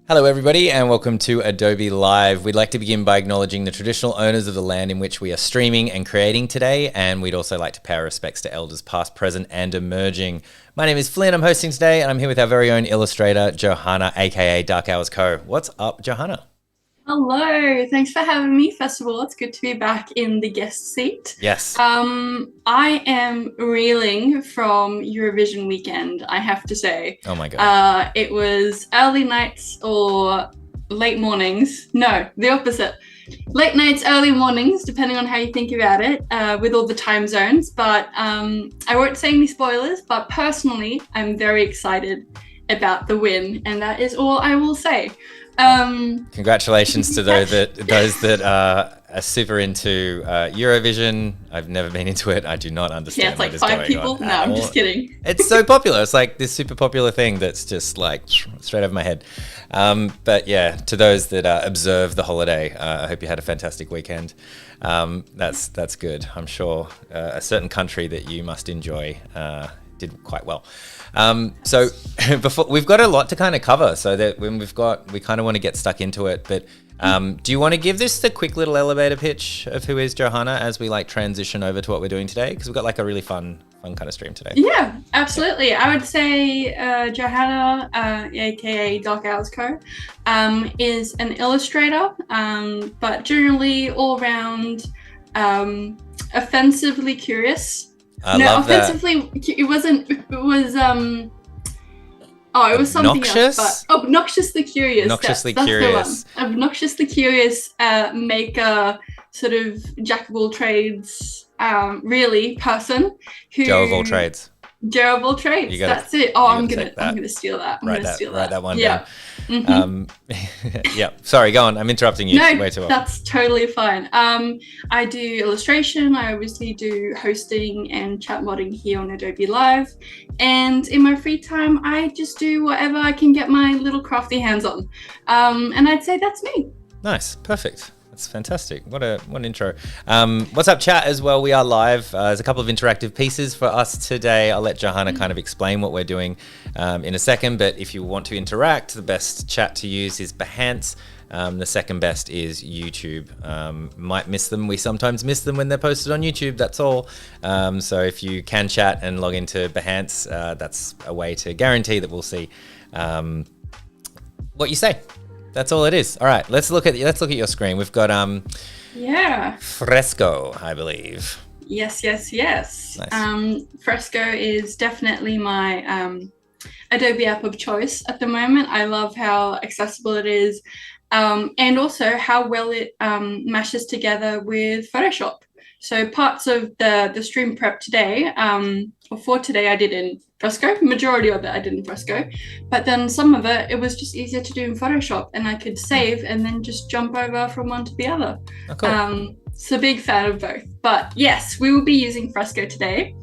Hello everybody and welcome to Adobe Live. We'd like to begin by acknowledging the traditional owners of the land in which we are streaming and creating today, and we'd also like to pay our respects to elders past, present and emerging. My name is Flynn, I'm hosting today, and I'm here with our very own illustrator, Johanna, aka Dark Hours Co. What's up, Johanna? Hello, thanks for having me. First of all, it's good to be back in the guest seat. Yes. I am reeling from Eurovision weekend, I have to say. Oh my God. It was early nights or late mornings. No, the opposite. Late nights, early mornings, depending on how you think about it, with all the time zones. But I won't say any spoilers, but personally, I'm very excited about the win, and that is all I will say. Congratulations to those that are super into Eurovision. I've never been into it. I do not understand. Yeah, it's like 5 people. No, I'm just kidding. It's so popular. It's like this super popular thing that's just like straight over my head. But yeah, to those that observe the holiday, I hope you had a fantastic weekend. That's good. I'm sure a certain country that you must enjoy did quite well. So before, we've got a lot to kind of cover, so that when we kind of want to get stuck into it. But do you want to give this the quick little elevator pitch of who is Johanna as we like transition over to what we're doing today? Because we've got like a really fun kind of stream today. Yeah, absolutely. I would say Johanna, aka Dark Hours Co, is an illustrator, but generally all around offensively curious. I love offensively, that. It wasn't. It was. It was something obnoxious? else. But obnoxiously curious. Obnoxiously that's curious. The one. Obnoxiously curious. Maker, sort of jack of all trades. Really person who. Joe of all trades. Joe of all trades. That's it. Oh, I'm gonna steal that. Write that one down. Yeah. Mm-hmm. Yeah. Sorry, go on. I'm interrupting you. No, way too often. That's totally fine. I do illustration. I obviously do hosting and chat modding here on Adobe Live. And in my free time, I just do whatever I can get my little crafty hands on. And I'd say that's me. Nice. Perfect. That's fantastic. What an intro. What's up, chat, as well? We are live. There's a couple of interactive pieces for us today. I'll let Johanna kind of explain what we're doing in a second. But if you want to interact, the best chat to use is Behance. The second best is YouTube. Might miss them. We sometimes miss them when they're posted on YouTube. That's all. So if you can chat and log into Behance, that's a way to guarantee that we'll see what you say. That's all it is. All right, let's look at your screen. We've got Fresco, I believe. Yes. Nice. Fresco is definitely my Adobe app of choice at the moment. I love how accessible it is, and also how well it mashes together with Photoshop. So parts of the stream prep today, or for today, I did in Fresco. Majority of it I did in Fresco, but then some of it was just easier to do in Photoshop, and I could save and then just jump over from one to the other. Oh, cool. So big fan of both. But yes, we will be using Fresco today,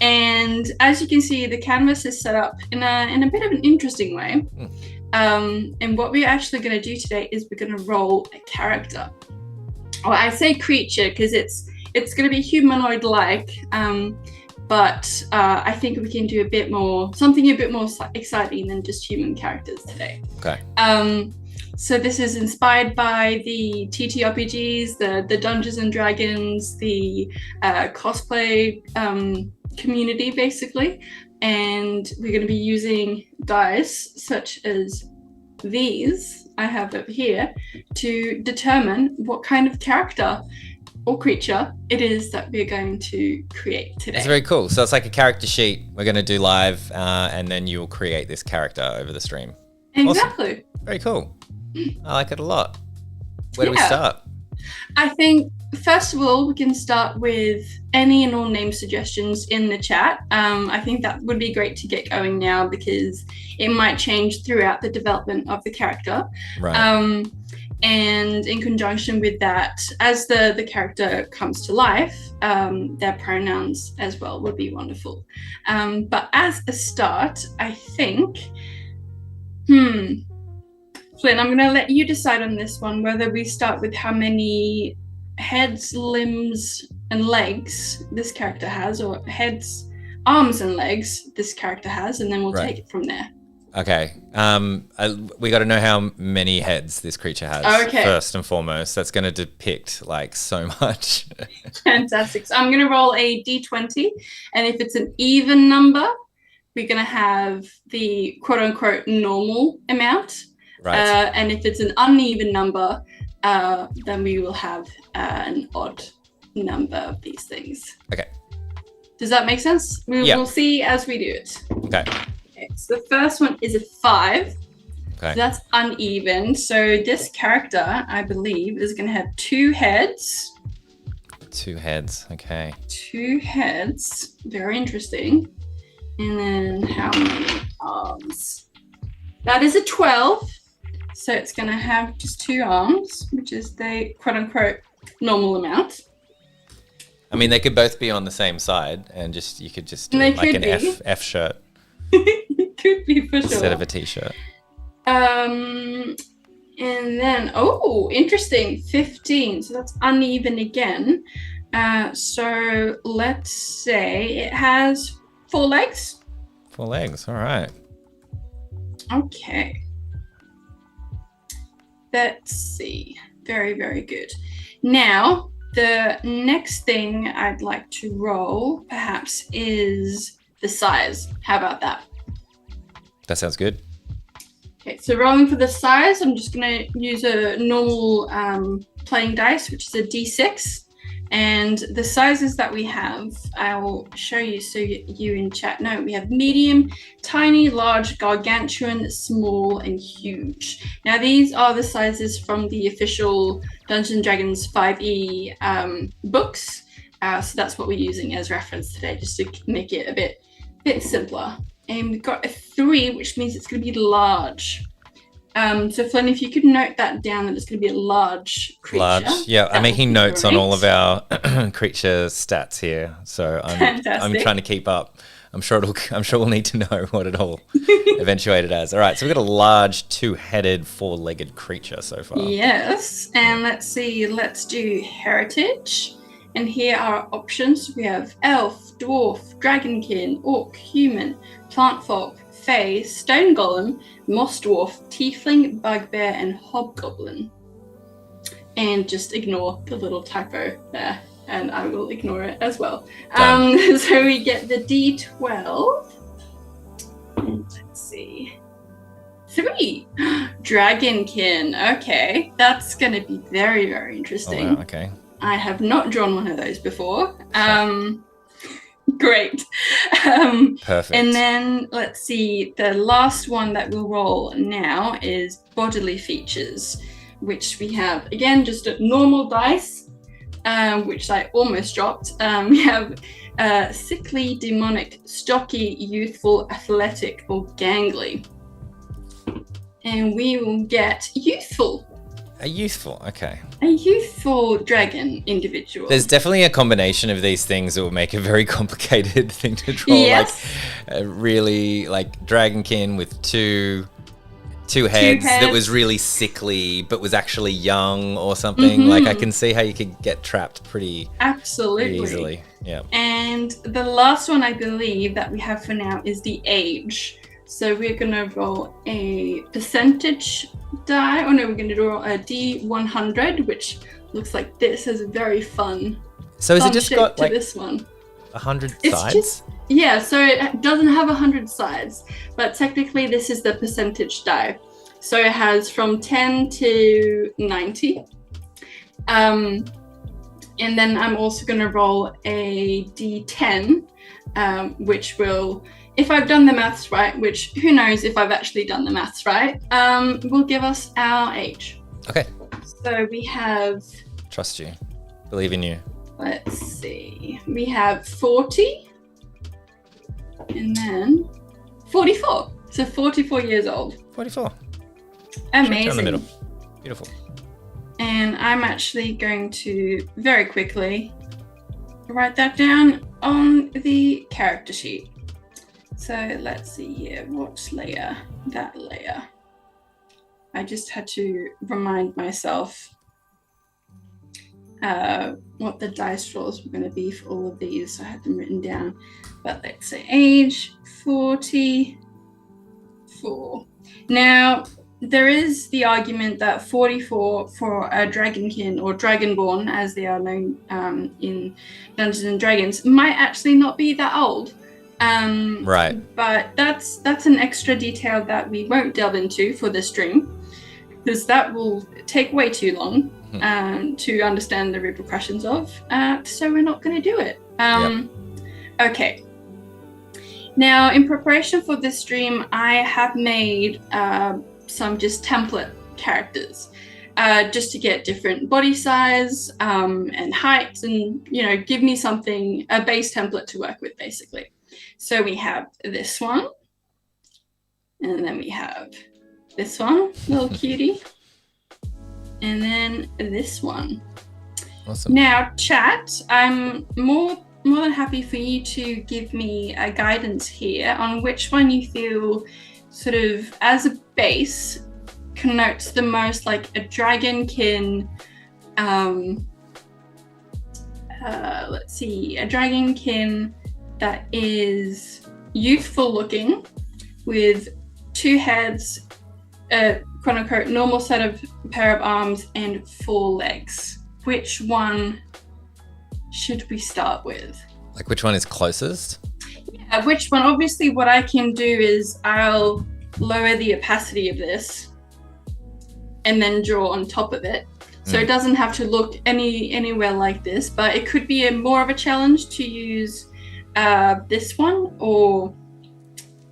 and as you can see, the canvas is set up in a bit of an interesting way. And what we're actually going to do today is we're going to roll a character. Or I say creature because it's going to be humanoid-like, but I think we can do something a bit more exciting than just human characters today. Okay. So this is inspired by the TTRPGs, the Dungeons and Dragons, the cosplay community, basically. And we're going to be using dice such as these I have over here to determine what kind of character or creature it is that we're going to create today. That's very cool. So it's like a character sheet we're going to do live, and then you'll create this character over the stream. Exactly. Awesome. Very cool. I like it a lot. Where do we start? I think, first of all, we can start with any and all name suggestions in the chat. I think that would be great to get going now because it might change throughout the development of the character. Right. And in conjunction with that, as the character comes to life, their pronouns as well would be wonderful. But as a start, I think, Flynn, I'm going to let you decide on this one, whether we start with how many heads, limbs, and legs this character has, or heads, arms, and legs this character has, and then we'll take it from there. Okay. We got to know how many heads this creature has. Okay. First and foremost, that's going to depict like so much. Fantastic. So I'm going to roll a d20, and if it's an even number, we're going to have the quote unquote normal amount. Right. And if it's an uneven number, then we will have an odd number of these things. Okay. Does that make sense? We'll see as we do it. Okay. So the first one is a 5. Okay. So that's uneven. So this character, I believe, is going to have 2 heads. 2 heads. Okay. 2 heads. Very interesting. And then how many arms? That is a 12. So it's going to have just 2 arms, which is the quote-unquote normal amount. I mean, they could both be on the same side, and you could just do like an F shirt. Could be for sure. Instead of a t-shirt. And then, interesting, 15. So that's uneven again. So let's say it has 4 legs. 4 legs, all right. Okay. Let's see. Very, very good. Now, the next thing I'd like to roll, perhaps, is the size. How about that? That sounds good. Okay, so rolling for the size, I'm just going to use a normal playing dice, which is a d6. And the sizes that we have, I will show you so you in chat know. We have medium, tiny, large, gargantuan, small, and huge. Now, these are the sizes from the official Dungeons & Dragons 5e books. So that's what we're using as reference today, just to make it a bit simpler. And we've got a 3, which means it's going to be large. So Flynn, if you could note that down, that it's going to be a large creature. Large, yeah. I'm making notes on all of our creature stats here, so I'm trying to keep up. I'm sure we'll need to know what it all eventuated as. All right, so we've got a large 2-headed, 4-legged creature so far. Yes, and let's see. Let's do heritage, and here are our options. We have elf, dwarf, dragonkin, orc, human, plant folk, fae, stone golem, moss dwarf, tiefling, bugbear, and hobgoblin. And just ignore the little typo there, and I will ignore it as well. So we get the D12. And let's see. 3. Dragonkin. Okay, that's going to be very, very interesting. Oh, wow, okay. I have not drawn one of those before. Great. Perfect. And then let's see, the last one that we'll roll now is bodily features, which we have, again, just a normal dice, which I almost dropped. We have sickly, demonic, stocky, youthful, athletic, or gangly. And we will get youthful. A youthful, okay. A youthful dragon individual. There's definitely a combination of these things that will make a very complicated thing to draw. Yes. Like really like dragonkin with two heads that was really sickly but was actually young or something. Mm-hmm. Like I can see how you could get trapped pretty easily. Yeah. And the last one I believe that we have for now is the age. So we're going to roll a percentage die. Oh no, we're going to roll a D100, which looks like this. Has a very fun. So is it just got like this one? 100 it's sides? Just, yeah, so it doesn't have 100 sides, but technically this is the percentage die. So it has from 10 to 90. And then I'm also going to roll a D10, which will, if I've done the maths right, which who knows if I've actually done the maths right, will give us our age. Okay. So we have... Trust you. Believe in you. Let's see. We have 40. And then 44. So 44 years old. 44. Amazing. Down the middle. Beautiful. And I'm actually going to very quickly write that down on the character sheet. So let's see here. What layer? That layer. I just had to remind myself what the dice rolls were going to be for all of these. So I had them written down. But let's say age 40, 44. Now, there is the argument that 44 for a dragonkin or dragonborn, as they are known in Dungeons and Dragons, might actually not be that old. Right. But that's an extra detail that we won't delve into for this stream, because that will take way too long to understand the repercussions of. So we're not going to do it. Okay. Now, in preparation for this stream, I have made some just template characters, just to get different body size and heights, and give me something, a base template to work with, basically. So we have this one, and then we have this one, little cutie, and then this one. Awesome. Now, chat, I'm more than happy for you to give me a guidance here on which one you feel sort of as a base connotes the most like a dragonkin. Let's see, a dragonkin that is youthful looking with 2 heads, quote unquote normal set of pair of arms and 4 legs. Which one should we start with? Like which one is closest? Yeah, which one? Obviously what I can do is I'll lower the opacity of this and then draw on top of it. So it doesn't have to look anywhere like this, but it could be more of a challenge to use this one or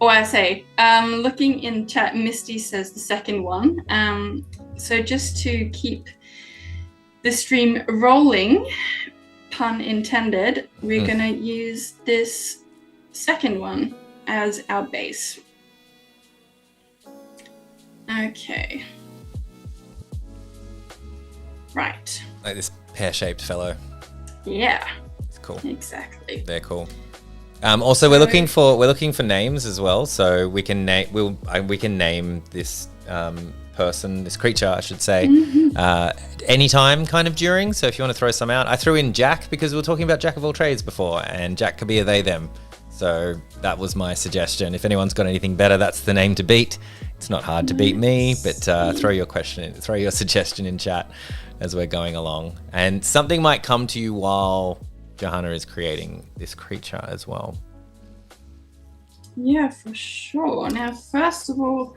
I say, looking in chat, Misty says the second one. So just to keep the stream rolling, pun intended, we're gonna use this second one as our base. Okay. Right. Like this pear-shaped fellow. Yeah. It's cool. Exactly. They're cool. Also, we're looking for names as well, so we can name this person, this creature, I should say, anytime kind of during. So if you want to throw some out, I threw in Jack because we were talking about Jack of all trades before, and Jack could be a they them. So that was my suggestion. If anyone's got anything better, that's the name to beat. It's not hard to beat me, but throw your suggestion in chat as we're going along, and something might come to you while Johanna is creating this creature as well. Yeah, for sure. Now, first of all,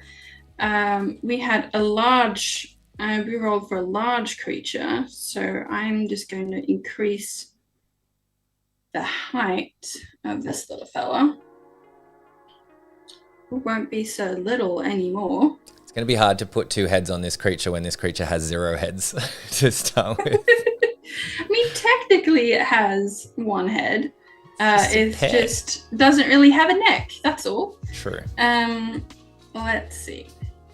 we had a large, we rolled for a large creature, so I'm just going to increase the height of this little fella. It won't be so little anymore. It's going to be hard to put 2 heads on this creature when this creature has 0 heads to start with. I mean, technically it has 1 head. It just doesn't really have a neck, that's all. True. Let's see.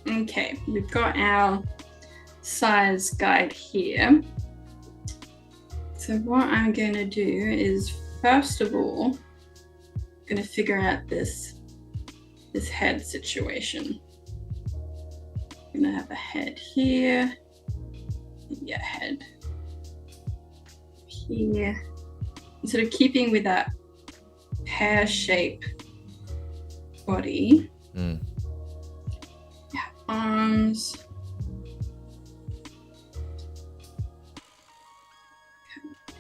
Okay, we've got our size guide here. So what I'm going to do is, first of all, I'm going to figure out this head situation. I'm going to have a head here. Maybe a head here. And sort of keeping with that pear-shaped body. Arms.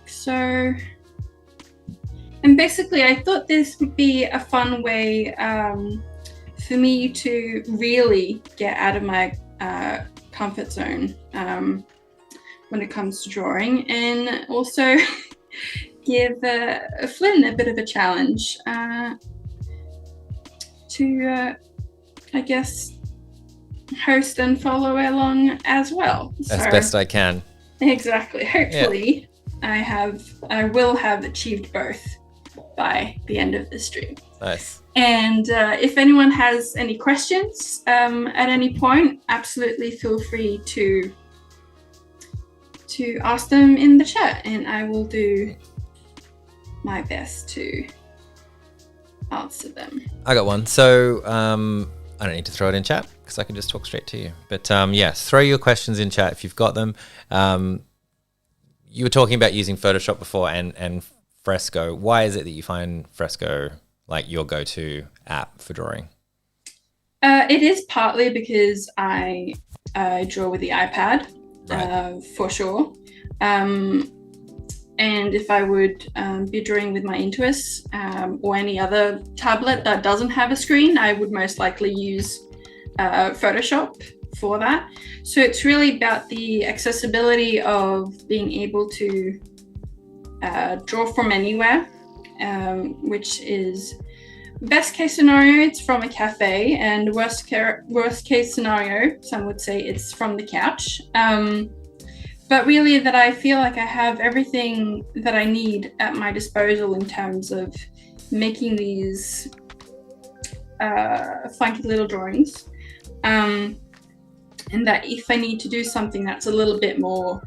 So, and basically I thought this would be a fun way for me to really get out of my comfort zone when it comes to drawing, and also give Flynn a bit of a challenge to, I guess, host and follow along as well. As best I can. Exactly. Hopefully, yeah. I will have achieved both by the end of the stream. Nice. And if anyone has any questions at any point, absolutely feel free to ask them in the chat, and I will do my best to answer them. I got one. So I don't need to throw it in chat because I can just talk straight to you. But yes, throw your questions in chat if you've got them. You were talking about using Photoshop before and Fresco. Why is it that you find Fresco like your go-to app for drawing? It is partly because I draw with the iPad, for sure. And if I would be drawing with my Intuos or any other tablet that doesn't have a screen, I would most likely use Photoshop for that. So it's really about the accessibility of being able to draw from anywhere, which is best case scenario, it's from a cafe, and worst case scenario, some would say it's from the couch. But really that I feel like I have everything that I need at my disposal in terms of making these funky little drawings. And that if I need to do something that's a little bit more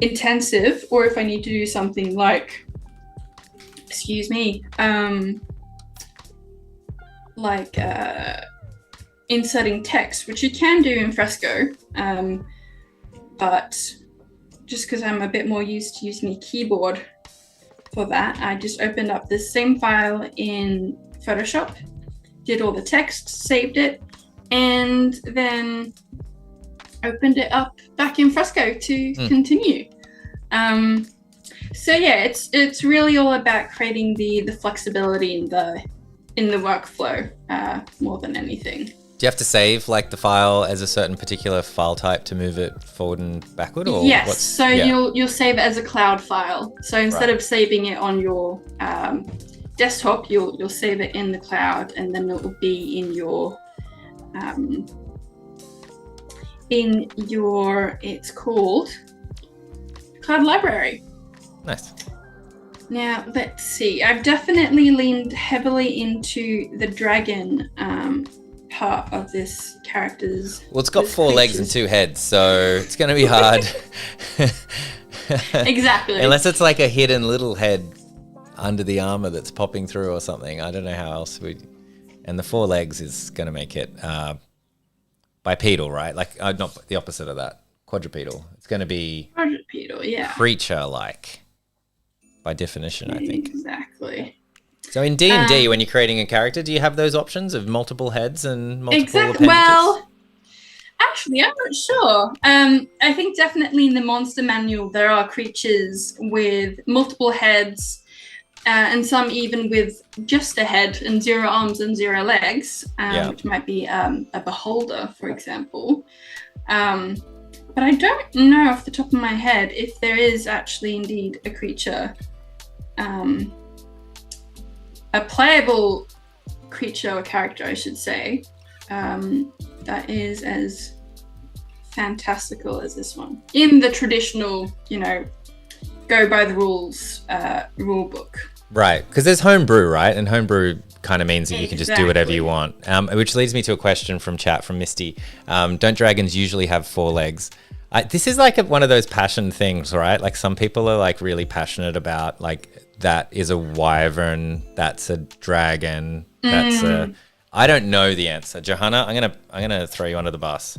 intensive, or if I need to do something like, inserting text, which you can do in Fresco, but just because I'm a bit more used to using a keyboard for that, I just opened up this same file in Photoshop, did all the text, saved it, and then opened it up back in Fresco to continue. So yeah, it's really all about creating the flexibility in the workflow more than anything. Do you have to save like the file as a certain particular file type to move it forward and backward? Or yes, so you'll save it as a cloud file. So instead of saving it on your desktop, you'll save it in the cloud, and then it will be in your it's called Cloud Library. Nice. Now, let's see. I've definitely leaned heavily into the dragon part of this character's... Well, it's got 4 legs and 2 heads, so it's going to be hard. Exactly. Unless it's like a hidden little head under the armor that's popping through or something. I don't know how else And the 4 legs is going to make it bipedal, right? Like, not the opposite of that. Quadrupedal. It's going to be... Quadrupedal, yeah. Creature-like. By definition, I think. Exactly. So in D&D, when you're creating a character, do you have those options of multiple heads and multiple appendages? Well, actually, I'm not sure. I think definitely in the monster manual, there are creatures with multiple heads, and some even with just a head and 0 arms and 0 legs, which might be a beholder, for example. But I don't know off the top of my head if there is actually indeed a creature, a playable creature or character, I should say, that is as fantastical as this one. In the traditional, go by the rules rule book. Right, because there's homebrew, right? And homebrew kind of means that you can just do whatever you want. Which leads me to a question from chat from Misty. Don't dragons usually have 4 legs? This is like one of those passion things, right? Like some people are like really passionate about like that is a wyvern, that's a dragon, that's a... I don't know the answer. Johanna, I'm gonna throw you under the bus.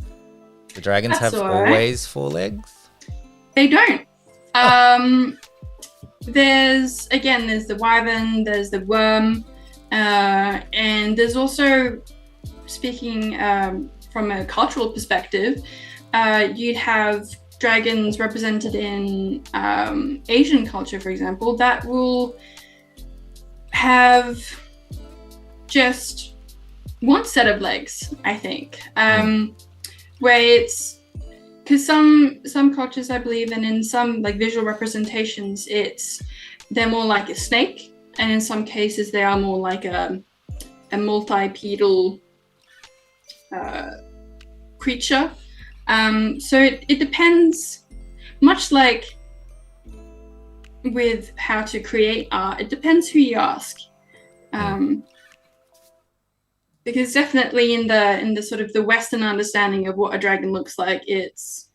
The dragons have always 4 legs? They don't. There's the wyvern, there's the worm, and there's also, speaking from a cultural perspective, you'd have dragons represented in Asian culture, for example, that will have just one set of legs, I think, where it's... Because some cultures, I believe, and in some like visual representations, they're more like a snake, and in some cases they are more like a multipedal creature. So it depends, much like with how to create art, it depends who you ask. Because definitely in the sort of the Western understanding of what a dragon looks like, it's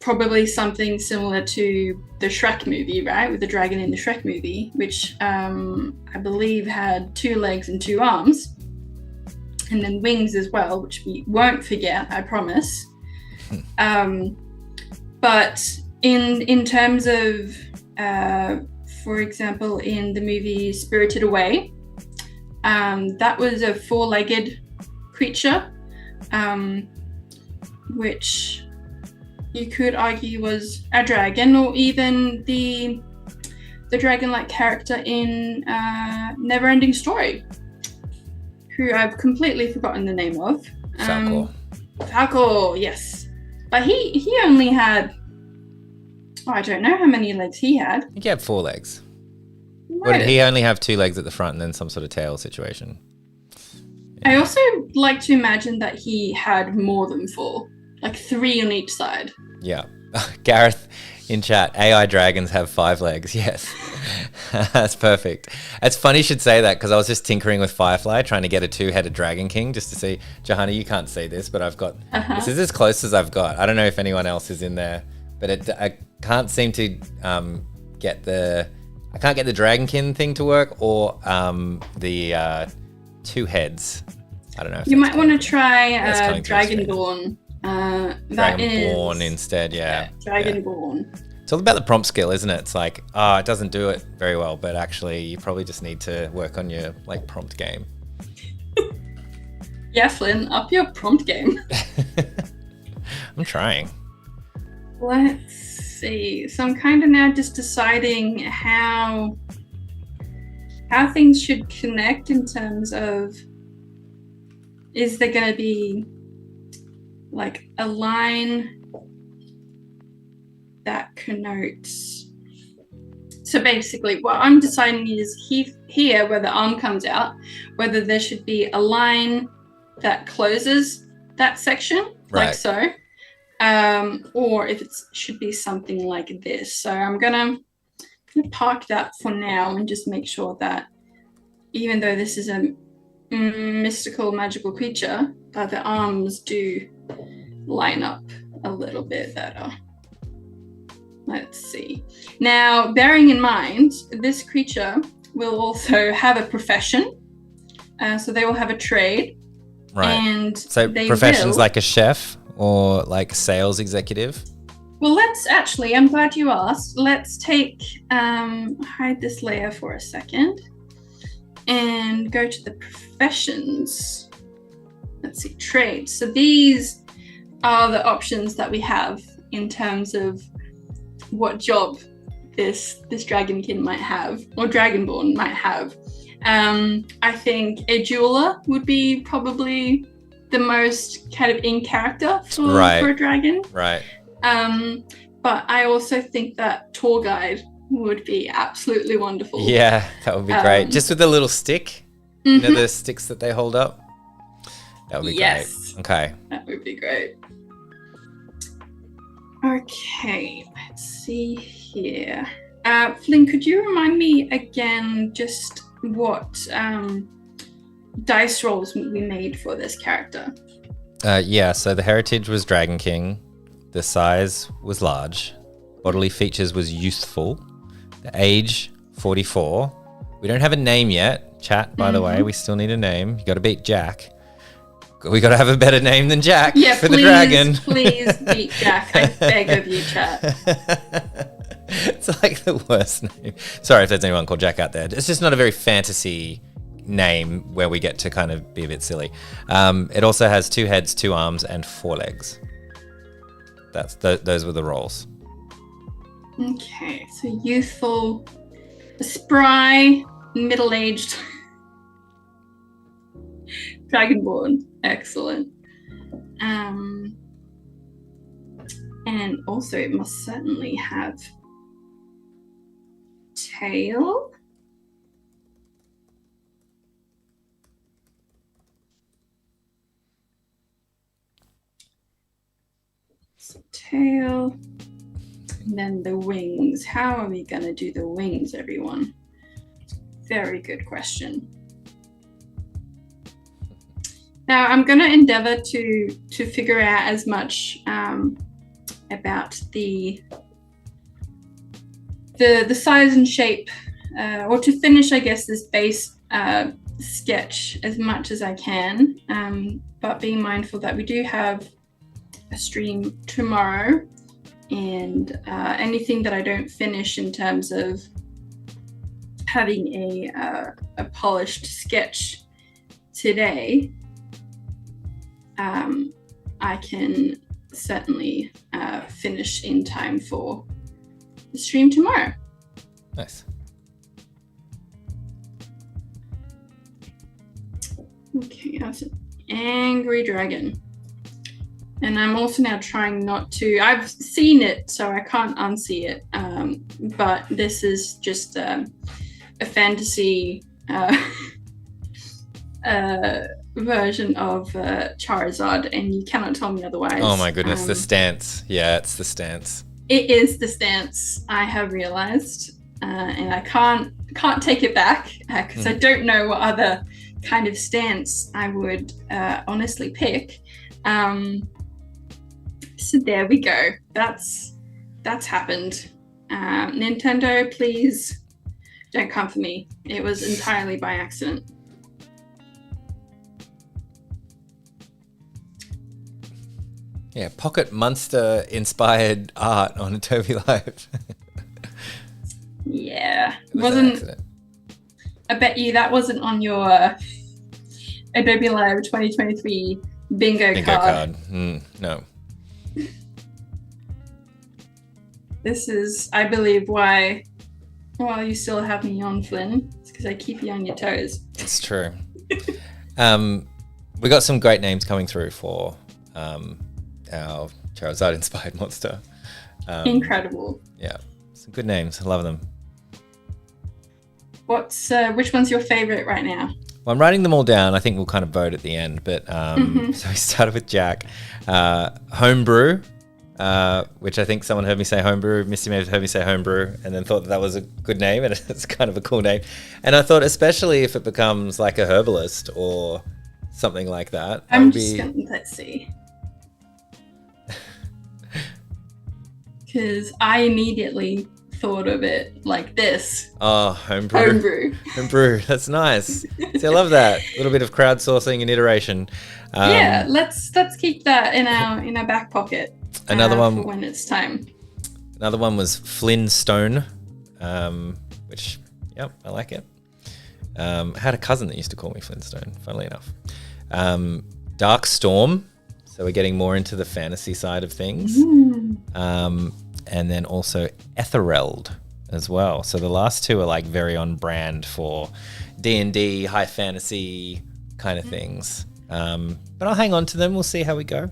probably something similar to the Shrek movie, right? With the dragon in the Shrek movie, which I believe had 2 legs and 2 arms, and then wings as well, which we won't forget, I promise. But in terms of, for example, in the movie Spirited Away, That was a four-legged creature, which you could argue was a dragon, or even the dragon-like character in Neverending Story, who I've completely forgotten the name of. Falcor, yes. But he only had, I don't know how many legs he had. I think he had 4 legs. No. Or did he only have 2 legs at the front and then some sort of tail situation? I also like to imagine that he had more than 4, like 3 on each side. Yeah. Gareth in chat, AI dragons have 5 legs. Yes. That's perfect. It's funny you should say that, because I was just tinkering with Firefly trying to get a 2-headed dragon king just to see. Johanna, you can't see this, but I've got, this is as close as I've got. I don't know if anyone else is in there, but I can't seem to get the dragonkin thing to work, or the 2 heads. I don't know. You might want to try Dragonborn. Dragonborn instead, yeah. Dragonborn. Yeah. It's all about the prompt skill, isn't it? It's like, it doesn't do it very well, but actually you probably just need to work on your prompt game. Yeah, Flynn, up your prompt game. I'm trying. Let's see. So I'm kind of now just deciding how things should connect in terms of, is there going to be like a line that connotes? So basically what I'm deciding is here where the arm comes out, whether there should be a line that closes that section, like so, or if it should be something like this. So I'm gonna park that for now and just make sure that even though this is a mystical magical creature, that the arms do line up a little bit better. Let's see. Now, bearing in mind, this creature will also have a profession. So they will have a trade. Right. And so professions like a chef or like a sales executive? Well, let's actually, I'm glad you asked. Let's take, hide this layer for a second and go to the professions. Let's see, trades. So these are the options that we have in terms of what job this dragonkin might have, or dragonborn might have. I think a jeweler would be probably the most kind of in character for a dragon. Right. But I also think that tour guide would be absolutely wonderful. Yeah, that would be great. Just with a little stick, you know, the sticks that they hold up. That would be great. Okay. That would be great. Okay, let's see here. Flynn, could you remind me again just what dice rolls we made for this character? Yeah, so the heritage was Dragon King. The size was large. Bodily features was youthful. The age, 44. We don't have a name yet. Chat, by the way, we still need a name. You got to beat Jack. We got to have a better name than Jack for the dragon. Please beat Jack. I beg of you, chat. It's like the worst name. Sorry if there's anyone called Jack out there. It's just not a very fantasy name where we get to kind of be a bit silly. It also has 2 heads, 2 arms, and 4 legs. Those were the roles. Okay, so youthful, spry, middle-aged dragonborn. Excellent. And also it must certainly have tail. So tail. And then the wings. How are we going to do the wings, everyone? Very good question. Now, I'm going to endeavor to figure out as much about the size and shape, or to finish, I guess, this base sketch as much as I can, but being mindful that we do have a stream tomorrow, and anything that I don't finish in terms of having a polished sketch today, I can certainly finish in time for the stream tomorrow. Nice. Okay, that's an angry dragon. And I'm also now trying not to, I've seen it, so I can't unsee it. But this is just a fantasy version of Charizard, and you cannot tell me otherwise. Oh my goodness, the stance. Yeah, it's the stance. It is the stance, I have realized. And I can't take it back because I don't know what other kind of stance I would honestly pick. So there we go. That's happened. Nintendo, please don't come for me. It was entirely by accident. Yeah, Pocket Monster inspired art on Adobe Live. Yeah, Wasn't. I bet you that wasn't on your Adobe Live 2023 bingo card. No. This is, I believe, why you still have me on, Flynn. It's because I keep you on your toes. It's true. We got some great names coming through for our Charizard-inspired monster. Incredible. Yeah, some good names. I love them. Which one's your favorite right now? Well, I'm writing them all down. I think we'll kind of vote at the end. But so we started with Jack. Homebrew, which I think someone heard me say homebrew. Misty may have heard me say homebrew and then thought that was a good name, and it's kind of a cool name. And I thought, especially if it becomes like a herbalist or something like that. Let's see. Because I immediately thought of it like this. Oh, homebrew. Homebrew. That's nice. See, I love that. A little bit of crowdsourcing and iteration. Yeah, let's keep that in our back pocket. Another one for when it's time. Another one was Flintstone, which, yep, I like it. I had a cousin that used to call me Flintstone, funnily enough. Dark Storm. So we're getting more into the fantasy side of things. And then also Ethereld as well. So the last two are like very on brand for D&D, high fantasy kind of things. But I'll hang on to them. We'll see how we go.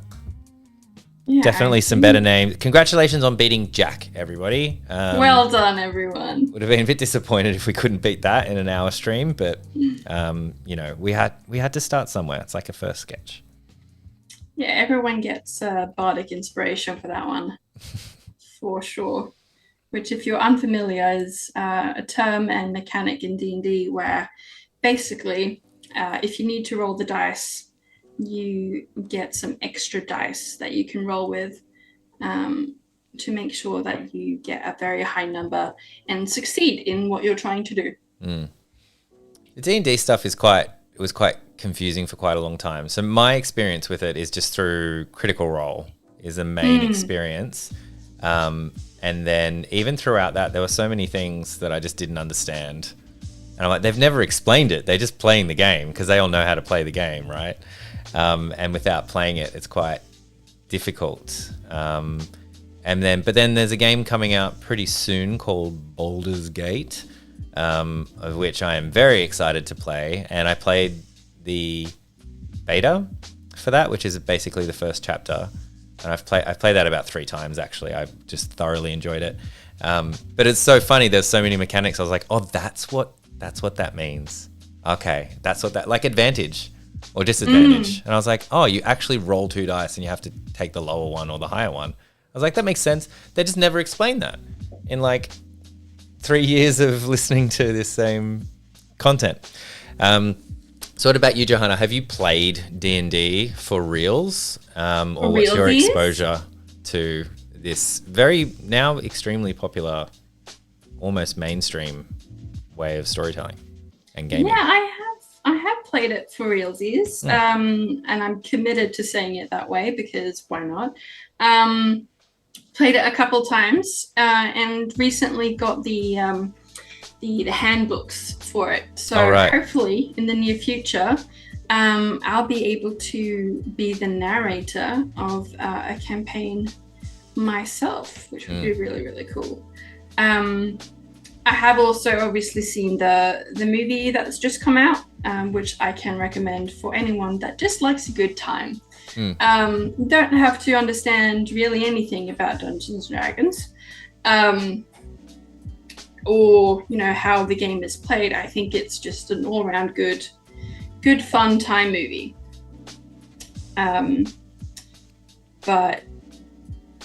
Yeah, definitely some better names. Congratulations on beating Jack, everybody. Well done, everyone. Would have been a bit disappointed if we couldn't beat that in an hour stream, but we had to start somewhere. It's like a first sketch. Yeah, everyone gets bardic inspiration for that one. For sure. Which, if you're unfamiliar, is a term and mechanic in D&D where basically if you need to roll the dice, you get some extra dice that you can roll with to make sure that you get a very high number and succeed in what you're trying to do. The D&D stuff was quite confusing for quite a long time. So my experience with it is just through Critical Role is the main experience. And then even throughout that, there were so many things that I just didn't understand. And I'm like, they've never explained it. They're just playing the game because they all know how to play the game, right? And without playing it, it's quite difficult. But then there's a game coming out pretty soon called Baldur's Gate, of which I am very excited to play. And I played the beta for that, which is basically the first chapter. And I've played that about 3 times, actually. I've just thoroughly enjoyed it. But it's so funny. There's so many mechanics. I was like, oh, that's what that means. Okay, that's what that, like advantage or disadvantage. And I was like, oh, you actually roll 2 dice and you have to take the lower one or the higher one. I was like, that makes sense. They just never explained that in like 3 years of listening to this same content. So what about you, Johanna? Have you played D&D for reals? Or what's your exposure to this very now extremely popular, almost mainstream way of storytelling and gaming? Yeah, I have played it for realsies, and I'm committed to saying it that way because why not? Played it a couple times, and recently got the the handbooks for it. So hopefully in the near future, I'll be able to be the narrator of a campaign myself, which would be really, really cool. I have also obviously seen the movie that's just come out, which I can recommend for anyone that just likes a good time. Don't have to understand really anything about Dungeons and Dragons, or how the game is played. I think it's just an all-round good fun time movie. But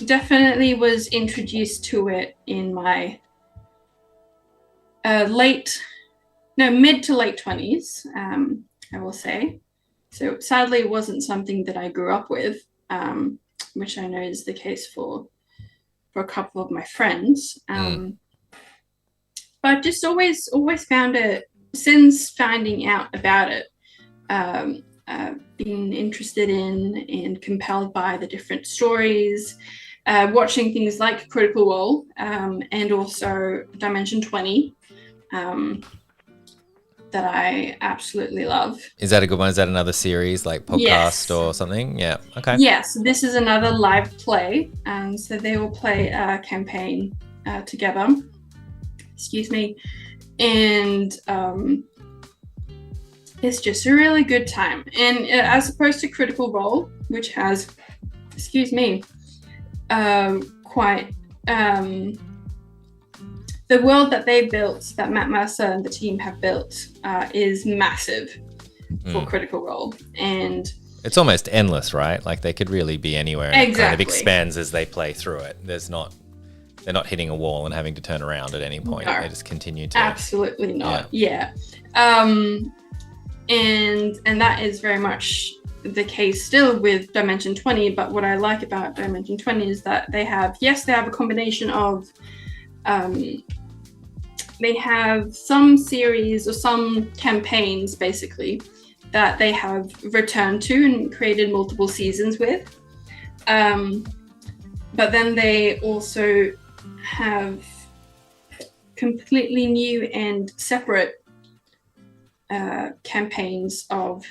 definitely was introduced to it in my mid to late 20s, I will say. So sadly, it wasn't something that I grew up with, which I know is the case for a couple of my friends. But just always found it, since finding out about it, being interested in and compelled by the different stories, watching things like Critical Role, and also Dimension 20, that I absolutely love. Is that a good one? Is that another series, like podcast or something? Yeah. Okay. Yes, this is another live play. So they will play a campaign together. Excuse me. And it's just a really good time. And as opposed to Critical Role, which has, quite... the world that they built, that Matt Mercer and the team have built, is massive for Critical Role, and it's almost endless, right? Like they could really be anywhere, and it kind of expands as they play through it. They're not hitting a wall and having to turn around at any point. No, they just continue to. Absolutely not. Yeah. And that is very much the case still with Dimension 20. But what I like about Dimension 20 is that they have a combination of. They have some series or some campaigns, basically, that they have returned to and created multiple seasons with. But then they also have completely new and separate campaigns of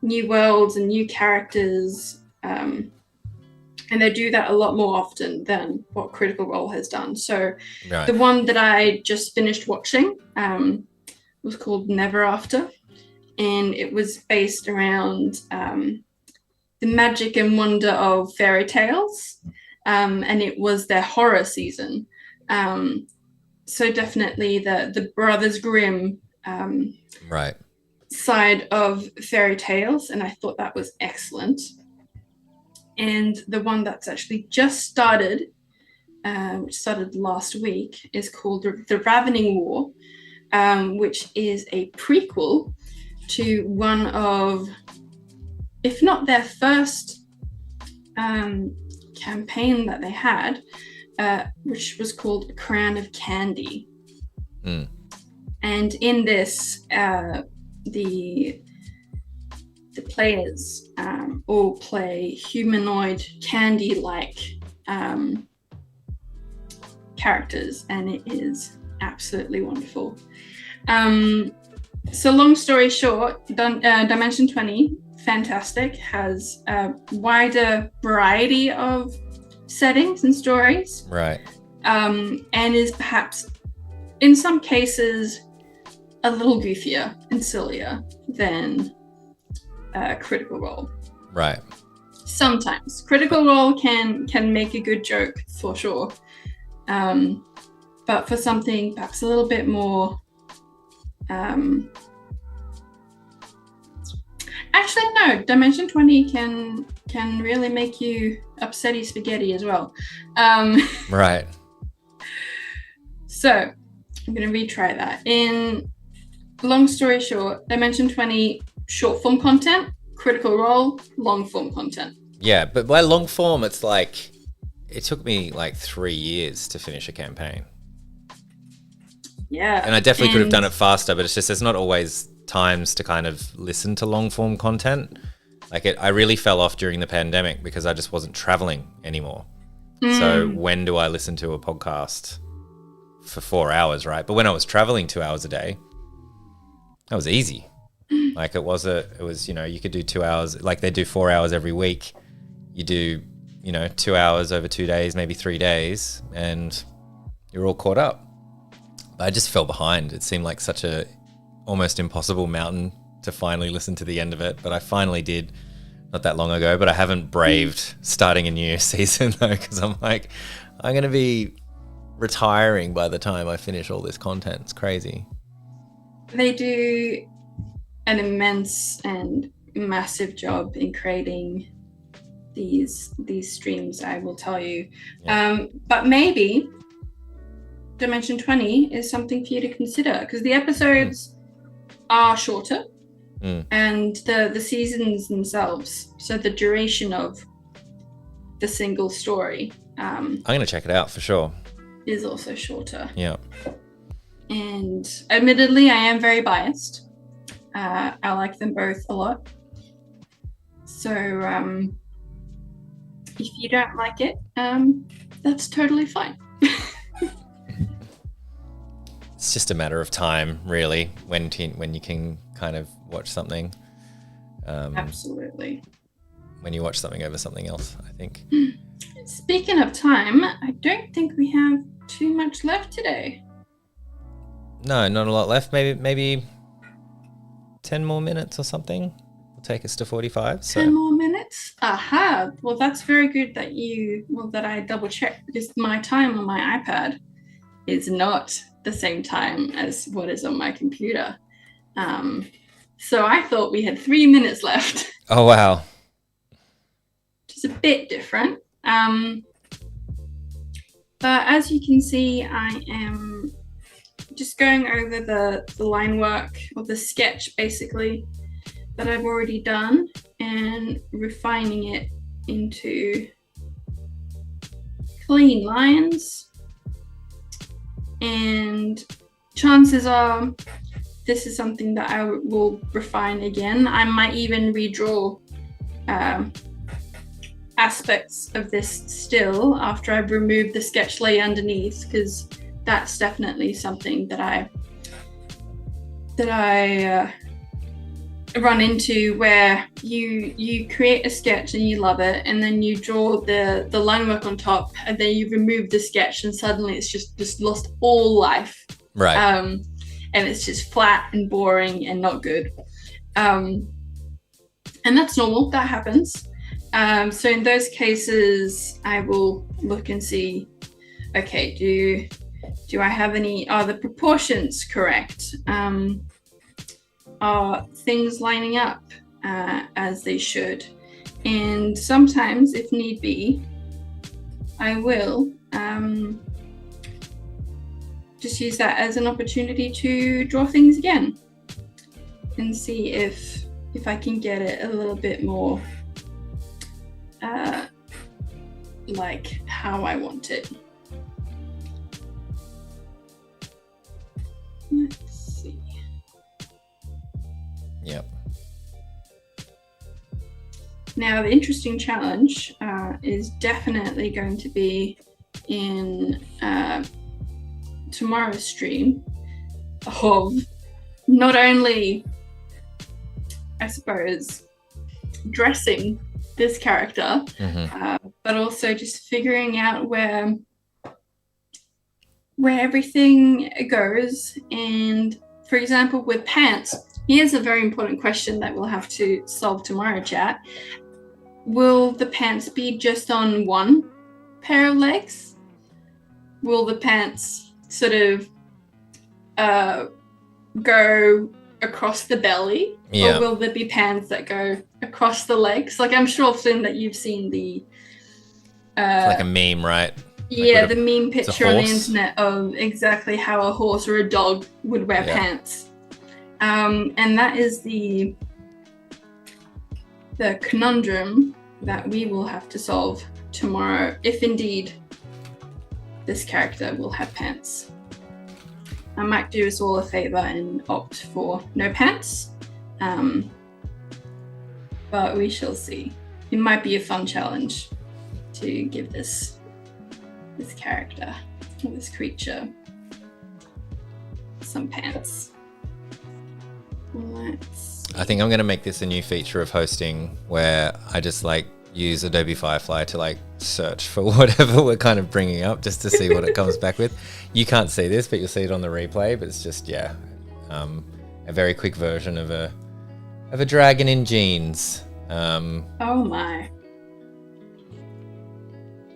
new worlds and new characters. And they do that a lot more often than what Critical Role has done. So the one that I just finished watching was called Never After. And it was based around the magic and wonder of fairy tales. And it was their horror season. So definitely the Brothers Grimm side of fairy tales. And I thought that was excellent. And the one that's actually just started, which started last week, is called The Ravening War, which is a prequel to one of, if not their first campaign that they had, which was called A Crown of Candy. And in this, the players all play humanoid candy-like characters, and it is absolutely wonderful. So long story short, Dimension 20, fantastic, has a wider variety of settings and stories. And is perhaps, in some cases, a little goofier and sillier than Critical Role. Sometimes Critical Role can make a good joke for sure, but for something perhaps a little bit more actually no, Dimension 20 can really make you upsetty spaghetti as well. So I'm going to retry that. In long story short, Dimension 20 short form content, Critical Role long form content. Yeah, but by long form, it's like it took me like 3 years to finish a campaign. Yeah, and I definitely could have done it faster, but it's just there's not always times to kind of listen to long form content. Like I really fell off during the pandemic because I just wasn't traveling anymore. So when do I listen to a podcast for 4 hours, right? But when I was traveling 2 hours a day, that was easy. Like it was, you know, you could do 2 hours, like they do 4 hours every week. You do, you know, 2 hours over 2 days, maybe 3 days, and you're all caught up. But I just fell behind. It seemed like such a almost impossible mountain to finally listen to the end of it. But I finally did not that long ago, but I haven't braved starting a new season though, because I'm like, I'm going to be retiring by the time I finish all this content. It's crazy. They do an immense and massive job in creating these streams, I will tell you. Yeah. But maybe Dimension 20 is something for you to consider, because the episodes are shorter and the seasons themselves, so the duration of the single story, I'm going to check it out for sure, is also shorter. Yeah. And admittedly, I am very biased. I like them both a lot. So if you don't like it, that's totally fine. It's just a matter of time, really, when you can kind of watch something. Absolutely. When you watch something over something else, I think. Speaking of time, I don't think we have too much left today. No, not a lot left. Maybe 10 more minutes or something will take us to 45. So. 10 more minutes? Aha. Well, that's very good that I double checked, because my time on my iPad is not the same time as what is on my computer. So I thought we had 3 minutes left. Oh, wow. Which is a bit different. But as you can see, I am just going over the line work, or the sketch basically, that I've already done, and refining it into clean lines. And chances are this is something that I will refine again. I might even redraw aspects of this still after I've removed the sketch layer underneath, because that's definitely something that I run into, where you create a sketch and you love it, and then you draw the line work on top, and then you remove the sketch, and suddenly it's just lost all life. Right. And it's just flat and boring and not good. And that's normal. That happens. So in those cases, I will look and see, okay, do I have are the proportions correct? Are things lining up as they should? And sometimes, if need be, I will just use that as an opportunity to draw things again and see if I can get it a little bit more like how I want it. Let's see. Yep. Now, the interesting challenge is definitely going to be in tomorrow's stream of not only, I suppose, dressing this character, but also just figuring out where everything goes. And for example, with pants, here's a very important question that we'll have to solve tomorrow, chat. Will the pants be just on one pair of legs? Will the pants sort of go across the belly? Yeah. Or will there be pants that go across the legs? Like, I'm sure, Flynn, that you've seen the... it's like a meme, right? Yeah, the meme picture on the internet of exactly how a horse or a dog would wear pants. And that is the conundrum that we will have to solve tomorrow, if indeed this character will have pants. I might do us all a favor and opt for no pants, but we shall see. It might be a fun challenge to give this character, or this creature, some pants. I think I'm going to make this a new feature of hosting where I just like use Adobe Firefly to like search for whatever we're kind of bringing up just to see what it comes back with. You can't see this, but you'll see it on the replay. But it's just a very quick version of a dragon in jeans. Oh my!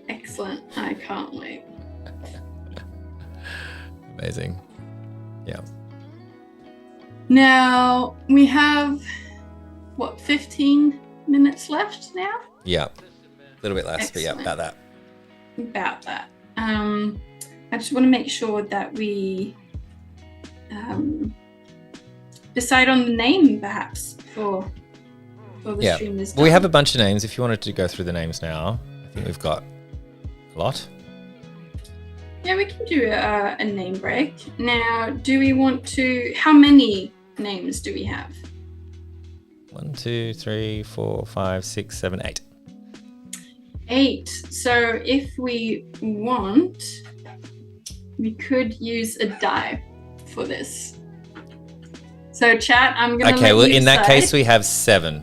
Excellent! I can't wait. Amazing. Yeah. Now we have, 15 minutes left now? Yeah. A little bit less, Excellent. but yeah, About that. I just want to make sure that we decide on the name, perhaps, for the stream this time. Well, we have a bunch of names. If you wanted to go through the names now, I think we've got a lot. Yeah, we can do a name break. Now, do we want to... How many names do we have? 1, 2, 3, 4, 5, 6, 7, 8. 8. So if we want, we could use a die for this. So chat, I'm going to Okay, well, in that case, we have 7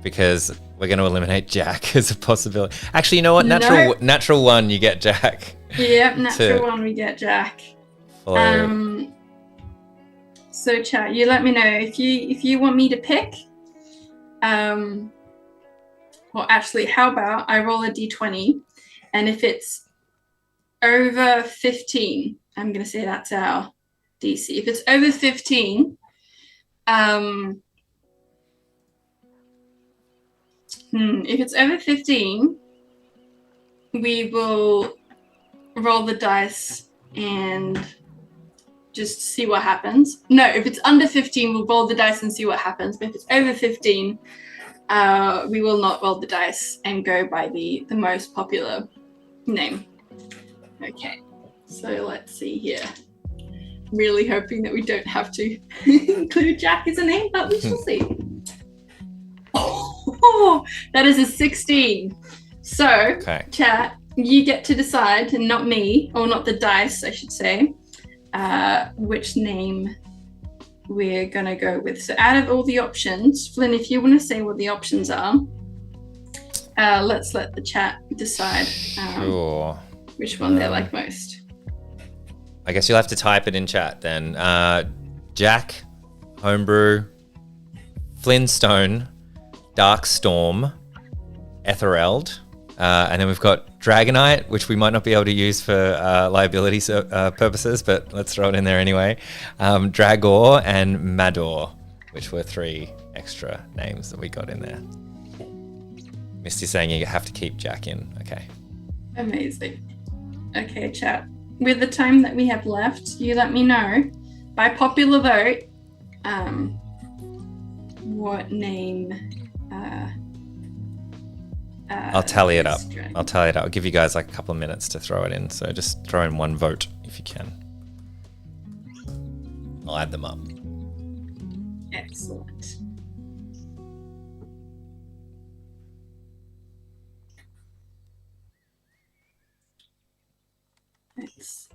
because we're going to eliminate Jack as a possibility. Actually, you know what? Natural 1, you get Jack. Yep, natural 1, we get Jack. So chat, you let me know if you want me to pick. Well, actually, how about I roll a d20, and if it's over 15, I'm going to say that's our DC. If it's over 15, if it's over 15, we will roll the dice and just see what happens. No, if it's under 15, we'll roll the dice and see what happens. But if it's over 15, we will not roll the dice and go by the most popular name. Okay, so let's see here. Really hoping that we don't have to include Jack as a name, but we shall see. Oh, that is a 16. So, okay. Chat, you get to decide, and not me, or not the dice, I should say, which name we're going to go with. So out of all the options, Flynn, if you want to say what the options are, let's let the chat decide Sure. which one they like most. I guess you'll have to type it in chat then. Jack, Homebrew, Flintstone, Darkstorm, Ethereld, and then we've got Dragonite, which we might not be able to use for liability purposes, but let's throw it in there anyway. Dragor and Mador, which were 3 extra names that we got in there. Misty saying you have to keep Jack in. Okay. Amazing. Okay, chat. With the time that we have left, you let me know by popular vote what name. I'll tally it up. I'll give you guys like a couple of minutes to throw it in. So just throw in one vote if you can. I'll add them up. Excellent. Let's see.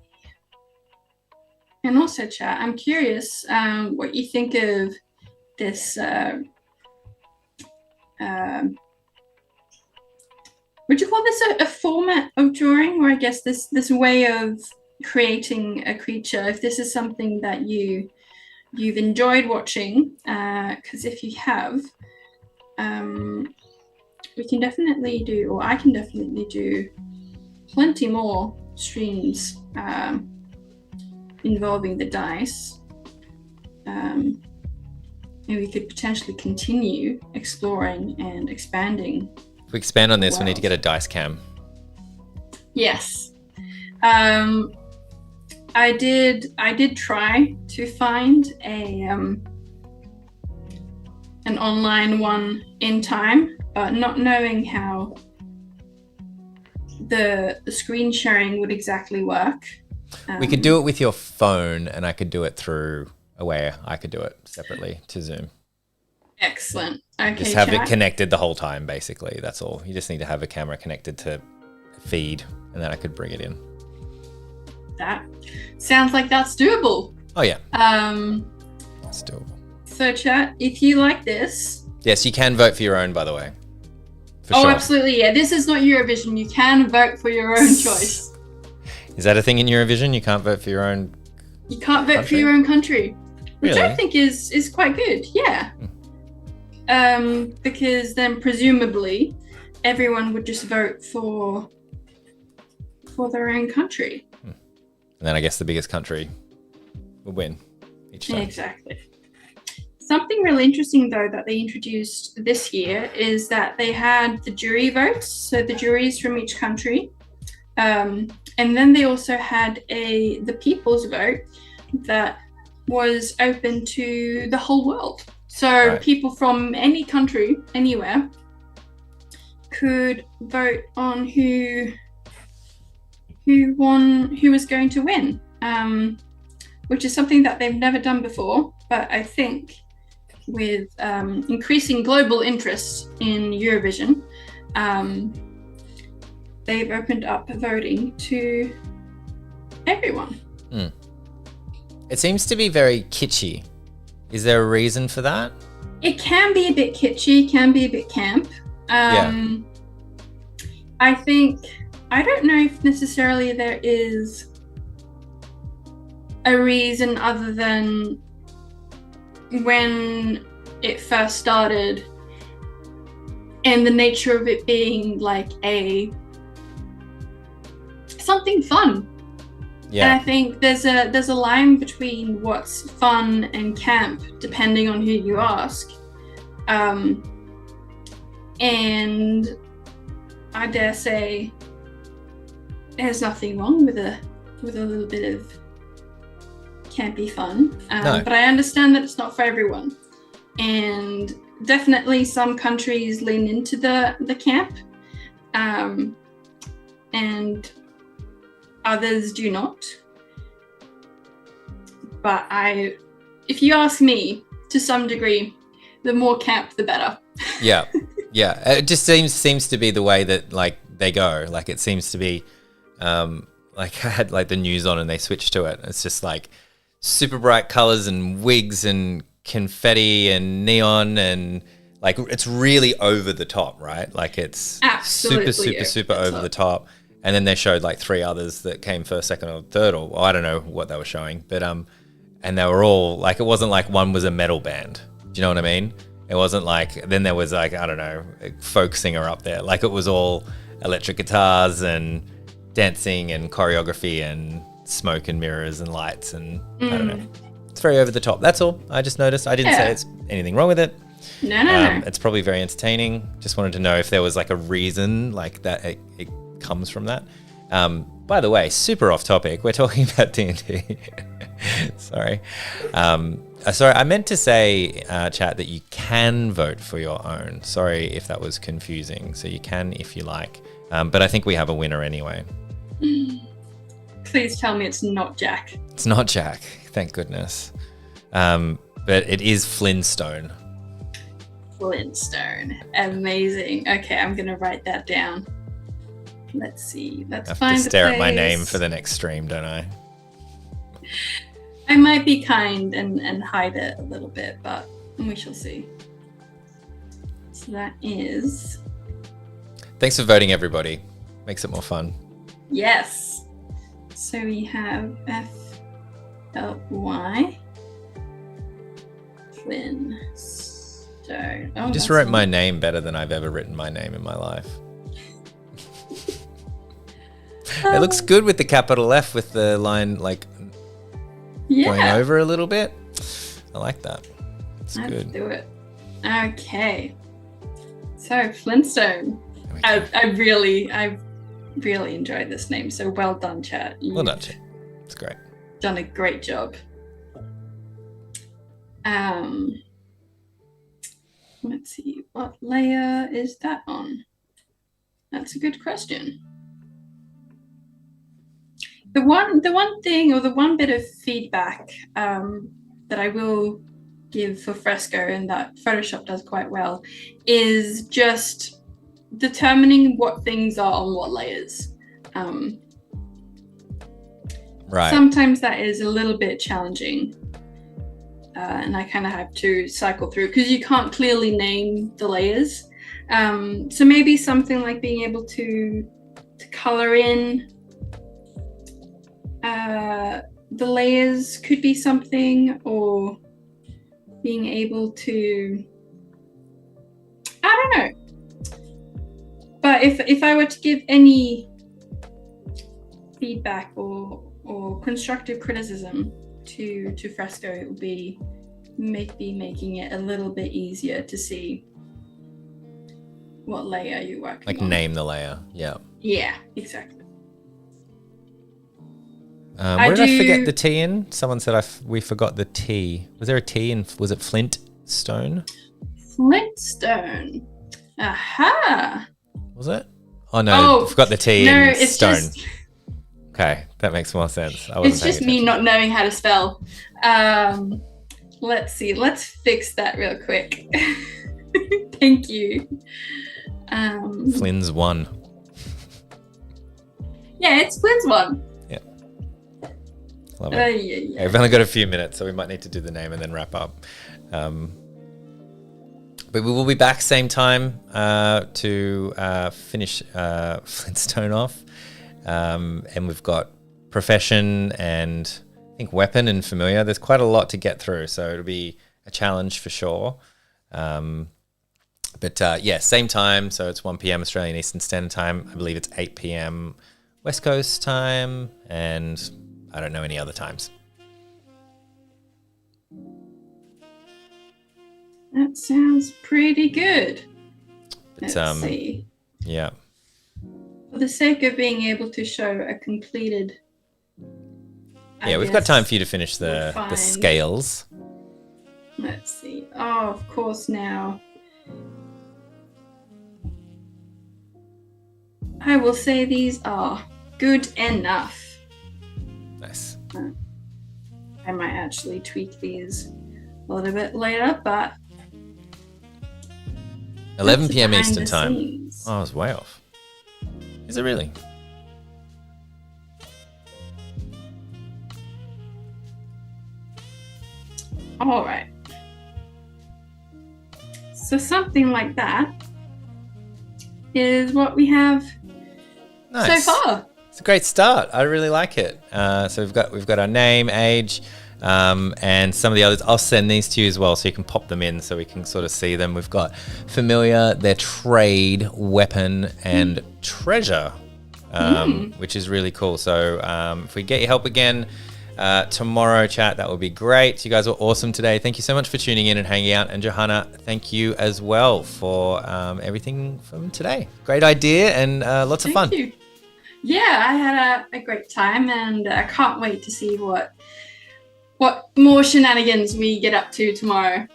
And also, chat, I'm curious what you think of this. Would you call this a format of drawing, or I guess this way of creating a creature? If this is something that you've enjoyed watching, because if you have, we can definitely do, or I can definitely do, plenty more streams involving the dice, and we could potentially continue exploring and expanding. If we expand on this, we need to get a dice cam. Yes. I did try to find an online one in time, but not knowing how the screen sharing would exactly work. We could do it with your phone, and I could do it through a way I could do it separately to Zoom. Excellent. Okay, just have it connected the whole time, basically. That's all. You just need to have a camera connected to feed, and then I could bring it in. That sounds like that's doable. Oh yeah. That's doable. So chat, if you like this. Yes, you can vote for your own, by the way. Sure. Absolutely, yeah. This is not Eurovision. You can vote for your own choice. Is that a thing in Eurovision? You can't vote for your own. You can't vote for your own country, which really? I think is quite good. Yeah. Because then presumably everyone would just vote for their own country. And then I guess the biggest country would win each time. Exactly. Something really interesting, though, that they introduced this year is that they had the jury votes, so the juries from each country. And then they also had the people's vote that was open to the whole world. So people from any country, anywhere, could vote on who was going to win, which is something that they've never done before. But I think with increasing global interest in Eurovision, they've opened up voting to everyone. It seems to be very kitschy. Is there a reason for that? It can be a bit kitschy, can be a bit camp. I don't know if necessarily there is a reason other than when it first started and the nature of it being like something fun. And I think there's a line between what's fun and camp depending on who you ask. And I dare say there's nothing wrong with a little bit of campy fun. No. But I understand that it's not for everyone. And definitely some countries lean into the camp. And others do not. But if you ask me, to some degree, the more camp, the better. Yeah. It just seems to be the way that like they go. Like it seems to be, like I had like the news on and they switched to it. It's just like super bright colors and wigs and confetti and neon and like it's really over the top, right? Like it's absolutely super over the top. And then they showed like 3 others that came first, second, or third, or I don't know what they were showing, but and they were all like, it wasn't like one was a metal band. Do you know what I mean? It wasn't like, then there was like, I don't know, a folk singer up there. Like it was all electric guitars and dancing and choreography and smoke and mirrors and lights and I don't know. It's very over the top. That's all. I just noticed. I didn't say it's anything wrong with it. No. It's probably very entertaining. Just wanted to know if there was like a reason like that it comes from that. By the way, super off topic. We're talking about D&D. Sorry. Sorry, I meant to say, chat, that you can vote for your own. Sorry if that was confusing. So you can if you like. But I think we have a winner anyway. Please tell me it's not Jack. It's not Jack, thank goodness. But it is Flintstone. Flintstone. Amazing. Okay, I'm going to write that down. Let's see. Let's find I have to stare at my place. name for the next stream, don't I? I might be kind and hide it a little bit, but we shall see. So that is... Thanks for voting, everybody. Makes it more fun. Yes. So we have F-L-Y. Flintstone. Oh, You just wrote my name better than I've ever written my name in my life. It looks good with the capital F with the line like going over a little bit. I like that. It's Let's good. do it. Okay. So Flintstone. I really enjoyed this name. So well done, chat. Well done, chat. It's great. Done a great job. Let's see. What layer is that on? That's a good question. The one thing or the one bit of feedback that I will give for Fresco and that Photoshop does quite well is just determining what things are on what layers. Right. sometimes that is a little bit challenging. And I kind of have to cycle through because you can't clearly name the layers. So maybe something like being able to color in the layers could be something, or being able to, I don't know. But if I were to give any feedback or constructive criticism to Fresco, it would be maybe making it a little bit easier to see what layer you're working Like on. name the layer. Yeah. Yeah, exactly. What did I forget the T in? Someone said we forgot the T. Was there a T in, was it Flintstone? Flintstone. Aha. Was it? Oh no, I forgot the T in it's stone. Just, okay, that makes more sense. It's just me not knowing how to spell. Let's see. Let's fix that real quick. Thank you. Flynn's one. Yeah, it's Flynn's one. Yeah. Love it. Yeah, we've only got a few minutes, so we might need to do the name and then wrap up. But we will be back same time to finish Flintstone off. And we've got profession and I think weapon and familiar. There's quite a lot to get through, so it'll be a challenge for sure. But yeah, same time. So it's 1 p.m. Australian Eastern Standard Time. I believe it's 8 p.m. West Coast time, and I don't know any other times. That sounds pretty good. But, Let's see. Yeah. For the sake of being able to show a completed... Yeah, we've got time for you to finish the scales. Let's see. Oh, of course now. I will say these are good enough. Nice. I might actually tweak these a little bit later, but 11 p.m. Eastern time. Scenes. Oh, I was way off. Is it really? All right. So something like that is what we have Nice. so far. It's a great start. I really like it. So we've got our name, age, and some of the others. I'll send these to you as well, so you can pop them in, so we can sort of see them. We've got familiar, their trade, weapon, and treasure, which is really cool. So if we get your help again tomorrow, chat, that would be great. You guys were awesome today. Thank you so much for tuning in and hanging out. And Johanna, thank you as well for everything from today. Great idea and lots of fun. Thank you. Yeah, I had a great time, and I can't wait to see what more shenanigans we get up to tomorrow.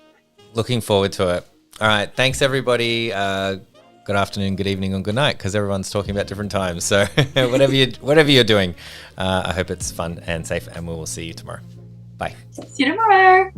Looking forward to it. All right. Thanks, everybody. Good afternoon, good evening, and good night, because everyone's talking about different times. So whatever you're doing, I hope it's fun and safe, and we will see you tomorrow. Bye. See you tomorrow.